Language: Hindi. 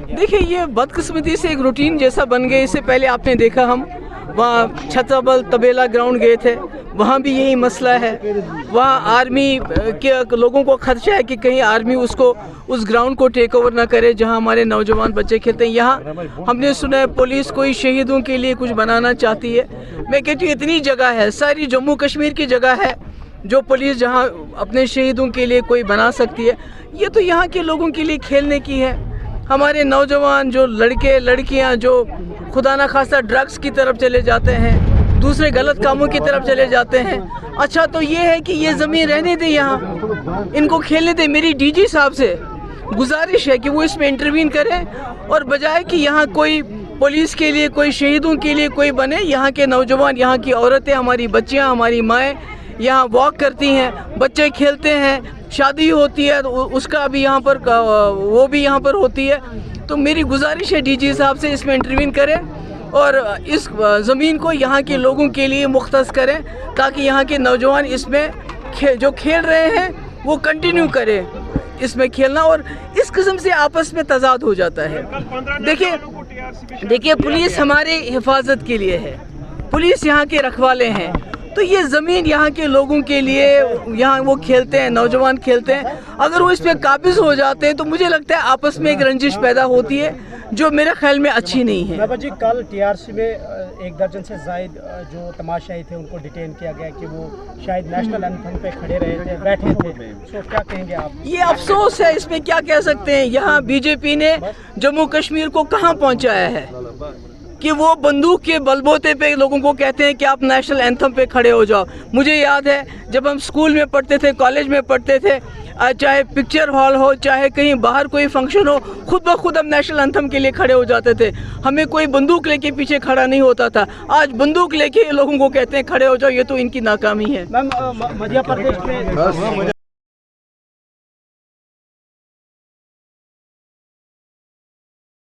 देखिए, ये बदकिस्मती से एक रूटीन जैसा बन गया। इससे पहले आपने देखा हम वहाँ छत्रबल तबेला ग्राउंड गए थे, वहाँ भी यही मसला है। वहाँ आर्मी के लोगों को खदशा है कि कहीं आर्मी उसको उस ग्राउंड को टेक ओवर ना करे जहाँ हमारे नौजवान बच्चे खेलते हैं। यहाँ हमने सुना है पुलिस कोई शहीदों के लिए कुछ बनाना चाहती है। मैं कहती हूँ इतनी जगह है, सारी जम्मू कश्मीर की जगह है जो पुलिस जहाँ अपने शहीदों के लिए कोई बना सकती है। ये तो यहाँ के लोगों के लिए खेलने की है। हमारे नौजवान जो लड़के लड़कियाँ जो खुदा ना खास्ता ड्रग्स की तरफ चले जाते हैं, दूसरे गलत कामों की तरफ चले जाते हैं। अच्छा, तो ये है कि ये ज़मीन रहने दे, यहाँ इनको खेलने दे। मेरी डीजी साहब से गुजारिश है कि वो इसमें इंटरवीन करें और बजाय कि यहाँ कोई पुलिस के लिए कोई शहीदों के लिए कोई बने, यहाँ के नौजवान, यहाँ की औरतें, हमारी बच्चियाँ, हमारी माएँ यहाँ वॉक करती हैं, बच्चे खेलते हैं, शादी होती है तो उसका भी यहाँ पर वो भी यहाँ पर होती है। तो मेरी गुजारिश है डीजी साहब से इसमें इंटरवीन करें और इस ज़मीन को यहाँ के लोगों के लिए मुख्तस करें ताकि यहाँ के नौजवान इसमें जो खेल रहे हैं वो कंटिन्यू करें इसमें खेलना। और इस किस्म से आपस में तजाद हो जाता है। देखिए पुलिस हमारे हिफाजत के लिए है, पुलिस यहाँ के रखवाले हैं, तो ये ज़मीन यहाँ के लोगों के लिए, यहाँ वो खेलते हैं, नौजवान खेलते हैं। अगर वो इस पर काबिज़ हो जाते हैं तो मुझे लगता है आपस में एक रंजिश पैदा होती है जो मेरे ख्याल में अच्छी नहीं है। बाबा जी, कल टीआरसी में 1 दर्जन से ज़ायद जो तमाशाई थे उनको डिटेन किया गया कि वो शायद नेशनल एंथम पे खड़े रहे थे, बैठे थे, तो क्या कहेंगे आप? ये अफसोस है, इसमें क्या कह सकते हैं। यहाँ बीजेपी ने जम्मू कश्मीर को कहाँ पहुँचाया है कि वो बंदूक के बलबूते पे लोगों को कहते हैं कि आप नेशनल एंथम पे खड़े हो जाओ। मुझे याद है जब हम स्कूल में पढ़ते थे, कॉलेज में पढ़ते थे, चाहे पिक्चर हॉल हो, चाहे कहीं बाहर कोई फंक्शन हो, खुद ब खुद हम नेशनल एंथम के लिए खड़े हो जाते थे। हमें कोई बंदूक लेके पीछे खड़ा नहीं होता था। आज बंदूक लेके लोगों को कहते हैं खड़े हो जाओ, ये तो इनकी नाकामी है। मैम, मध्य प्रदेश में